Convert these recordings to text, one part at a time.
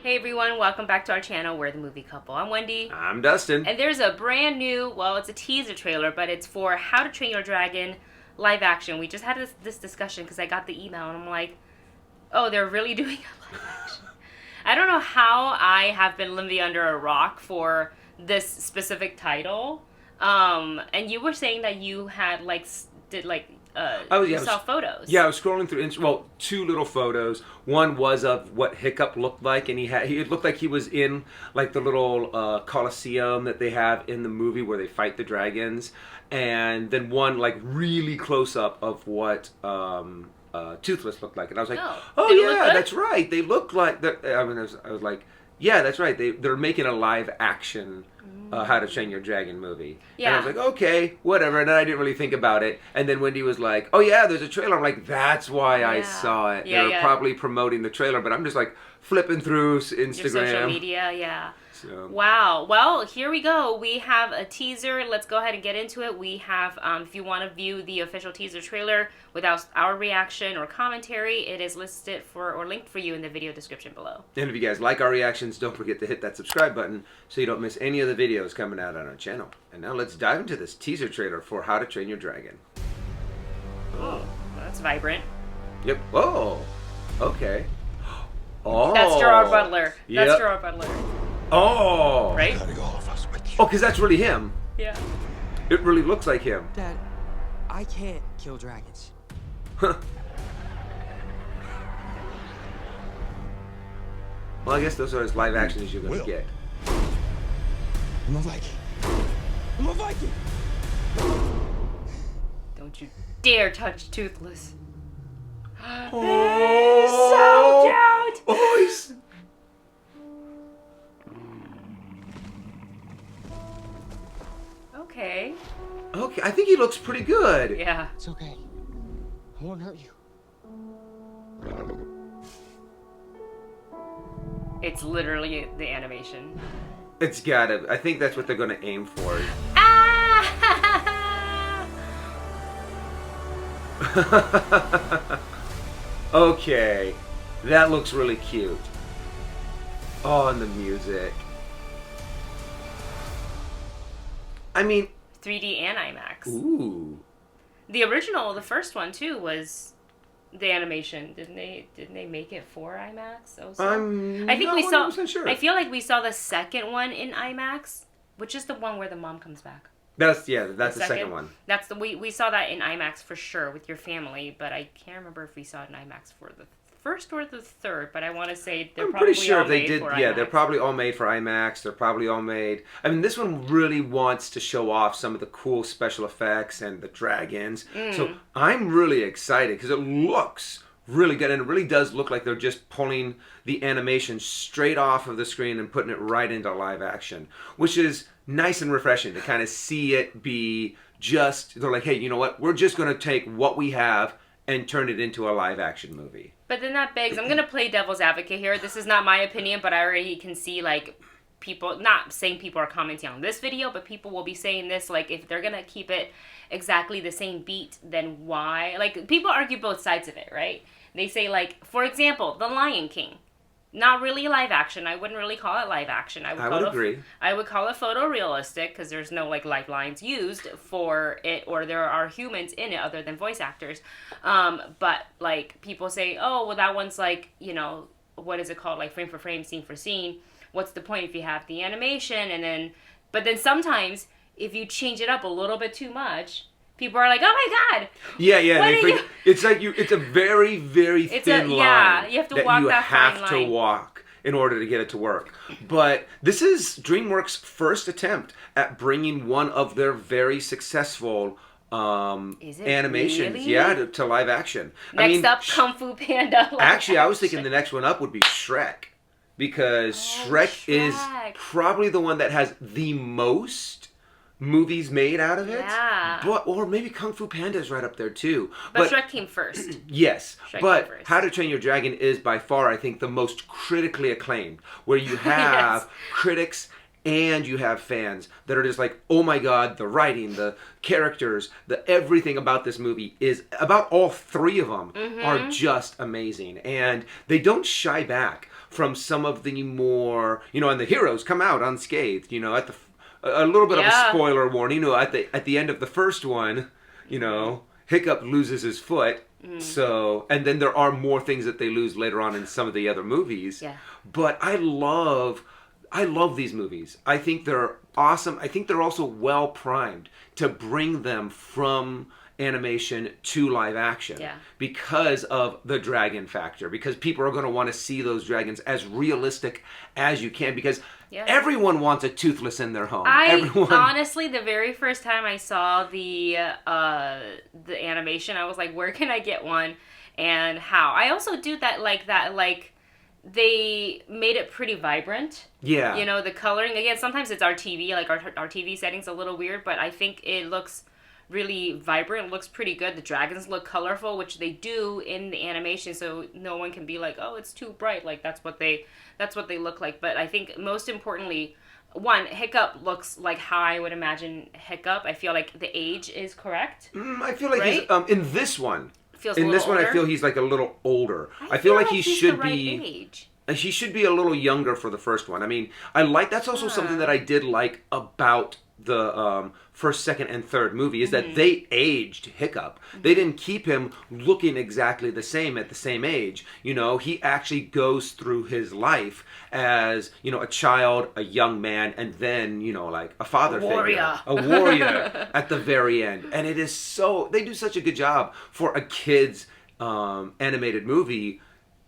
Hey everyone, welcome back to our channel, We're the Movie Couple. I'm Wendy. I'm Dustin. And there's a brand new, well, it's a teaser trailer, but it's for How to Train Your Dragon live action. We just had this discussion because I got the email and I'm like, oh, they're really doing a live action. I don't know how I have been living under a rock for this specific title. And you were saying that you had you saw photos. Yeah, I was scrolling through, two little photos. One was of what Hiccup looked like, and he looked like he was in like the little Colosseum that they have in the movie where they fight the dragons, and then one like really close up of what Toothless looked like, and I was like, oh yeah, that's right. They look like I was like, yeah, that's right. They're making a live action How to Train Your Dragon movie. Yeah. And I was like, okay, whatever. And then I didn't really think about it. And then Wendy was like, oh yeah, there's a trailer. I'm like, that's why I saw it. Yeah, They're probably promoting the trailer, but I'm just like flipping through Instagram. Your social media, yeah. So. Wow. Well, here we go. We have a teaser. Let's go ahead and get into it. We have, if you want to view the official teaser trailer without our reaction or commentary, it is listed or linked for you in the video description below. And if you guys like our reactions, don't forget to hit that subscribe button so you don't miss any of the videos coming out on our channel. And now let's dive into this teaser trailer for How to Train Your Dragon. Oh, that's vibrant. Yep. Oh, okay. Oh. That's Gerard Butler. Yep. That's Gerard Butler. Oh! Right? Oh, because that's really him. Yeah. It really looks like him. Dad, I can't kill dragons. Huh. Well, I guess those are as live action as you're going to get. I'm a Viking. I'm a Viking! Don't you dare touch Toothless. Oh, so cute! Oh, he's... Okay. Okay, I think he looks pretty good. Yeah. It's okay. I won't hurt you. It's literally the animation. It's gotta. I think that's what they're gonna aim for. Ah! Okay, that looks really cute. Oh, and the music. I mean, 3D and IMAX. Ooh. The original, the first one too, was the animation. Didn't they make it for IMAX also? I think we saw. Sure. I feel like we saw the second one in IMAX, which is the one where the mom comes back. That's the second one. That's we saw that in IMAX for sure with your family, but I can't remember if we saw it in IMAX for the first or the third, but I want to say they're probably pretty sure all if they made did. For Yeah, IMAX. they're probably all made for IMAX. They're probably all made. I mean, this one really wants to show off some of the cool special effects and the dragons. So I'm really excited because it looks really good, and it really does look like they're just pulling the animation straight off of the screen and putting it right into live action, which is nice and refreshing to kind of see it be just. They're like, hey, you know what? We're just going to take what we have and turn it into a live action movie. But then that begs, I'm going to play devil's advocate here. This is not my opinion, but I already can see, like, people, not saying people are commenting on this video, but people will be saying this, like, if they're going to keep it exactly the same beat, then why? Like, people argue both sides of it, right? They say, like, for example, The Lion King. Not really live action. I wouldn't really call it live action. I would agree. I would call it photorealistic because there's no like live lines used for it, or there are humans in it other than voice actors. But like people say, oh, well that one's like, you know, what is it called? Like frame for frame, scene for scene. What's the point if you have the animation and then? But then sometimes if you change it up a little bit too much, people are like, "Oh my God!" Yeah. It's like it's a very, very thin line. Yeah, you have to walk that fine line. You have to walk in order to get it to work. But this is DreamWorks' first attempt at bringing one of their very successful animations, really? to live action. Next up, Kung Fu Panda. Actually, I was thinking the next one up would be Shrek, because Shrek is probably the one that has the most movies made out of it. Yeah. Or maybe Kung Fu Panda is right up there too. But Shrek came first. Yes. Shrek but came first. How to Train Your Dragon is by far, I think, the most critically acclaimed, where you have critics and you have fans that are just like, oh my God, the writing, the characters, the everything about this movie is, about all three of them are just amazing. And they don't shy back from some of the more, and the heroes come out unscathed, at a little bit of a spoiler warning, at the end of the first one, Hiccup loses his foot. So, and then there are more things that they lose later on in some of the other movies. Yeah. But I love these movies. I think they're awesome. I think they're also well primed to bring them from animation to live action because of the dragon factor, because people are going to want to see those dragons as realistic as you can, because everyone wants a toothless in their home. Honestly, the very first time I saw the animation, I was like, where can I get one and how? I also do that they made it pretty vibrant. Yeah. The coloring, again, sometimes it's our TV, like our TV setting's a little weird, but I think it looks really vibrant. It looks pretty good. The dragons look colorful, which they do in the animation, so no one can be like, oh, it's too bright. Like that's what they look like. But I think most importantly, one, Hiccup looks like how I would imagine Hiccup. I feel like the age is correct. I feel like he's in this one. I feel he's like a little older. I feel like he should the right be age. He should be a little younger for the first one. I mean, that's also something that I did like about the first, second, and third movie is that they aged Hiccup. They didn't keep him looking exactly the same at the same age. He actually goes through his life as, a child, a young man, and then, like a father figure. A warrior at the very end. And it is they do such a good job for a kid's animated movie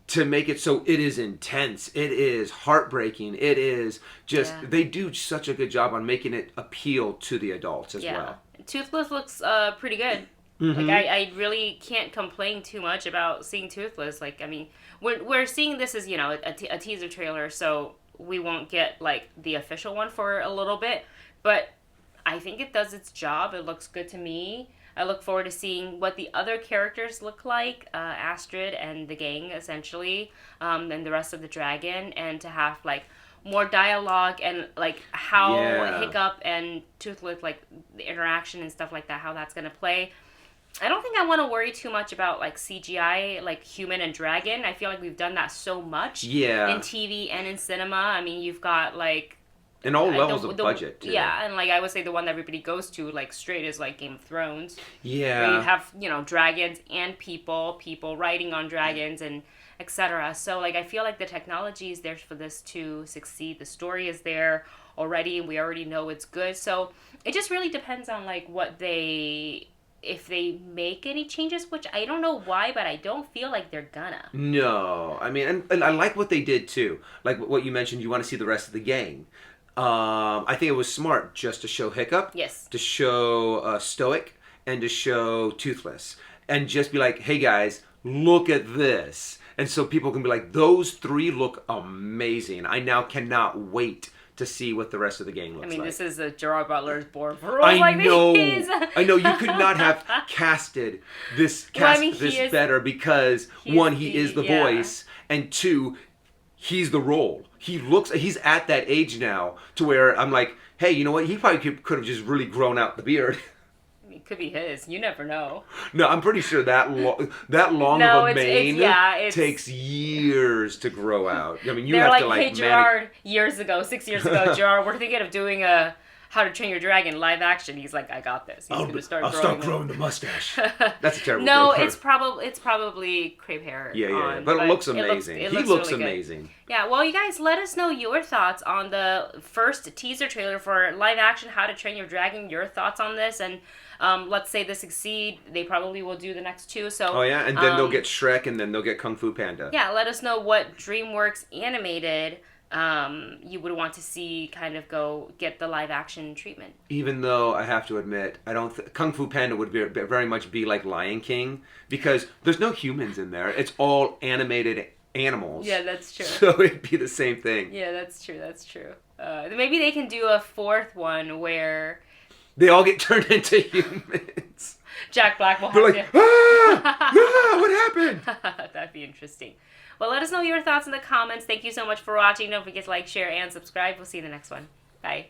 to make it so it is intense, it is heartbreaking, it is just, they do such a good job on making it appeal to the adults as well. Toothless looks pretty good. Like, I really can't complain too much about seeing Toothless. Like, I mean, we're seeing this as, a teaser trailer, so we won't get, like, the official one for a little bit, but I think it does its job. It looks good to me. I look forward to seeing what the other characters look like, Astrid and the gang, essentially, and the rest of the dragon, and to have, like, more dialogue and, like, how Hiccup and Toothless, like, the interaction and stuff like that, how that's going to play. I don't think I want to worry too much about, like, CGI, like, human and dragon. I feel like we've done that so much in TV and in cinema. I mean, you've got, like... And all levels of budget, too. Yeah, and, like, I would say the one that everybody goes to, like, straight is, like, Game of Thrones. Yeah. Where you have, dragons and people riding on dragons and etc. So, like, I feel like the technology is there for this to succeed. The story is there already, and we already know it's good. So, it just really depends on, like, if they make any changes, which I don't know why, but I don't feel like they're gonna. No. I mean, and I like what they did, too. Like what you mentioned, you want to see the rest of the gang. I think it was smart just to show Hiccup, to show Stoic, and to show Toothless. And just be like, hey guys, look at this. And so people can be like, those three look amazing. I now cannot wait to see what the rest of the gang looks like. I mean, this is a Gerard Butler's Born for Roles. I know, you could not have casted this better because, one, he is the voice, and two, he's the role. He's at that age now to where I'm like, hey, you know what? He probably could have just really grown out the beard. I mean, it could be his. You never know. No, I'm pretty sure that long of a mane takes years to grow out. I mean, you have to like. Hey, Gerard, 6 years ago, Gerard, we're thinking of doing a How to Train Your Dragon live action. He's like, I got this. He's gonna start growing the mustache. That's a terrible. No, joke. it's probably crepe hair. Yeah. But it looks amazing. He looks really amazing. Good. Yeah, well, you guys, let us know your thoughts on the first teaser trailer for live action How to Train Your Dragon. Your thoughts on this, and let's say they succeed, they probably will do the next two. So. Oh yeah, and then they'll get Shrek, and then they'll get Kung Fu Panda. Yeah, let us know what Dreamworks animated you would want to see kind of go get the live action treatment. Even though I have to admit, I don't Kung Fu Panda would very much be like Lion King because there's no humans in there. It's all animated animals. Yeah, that's true. So it'd be the same thing. Yeah, that's true. Maybe they can do a fourth one where they all get turned into humans. Jack Black will have to... what happened? That'd be interesting. Well, let us know your thoughts in the comments. Thank you so much for watching. Don't forget to like, share, and subscribe. We'll see you in the next one. Bye.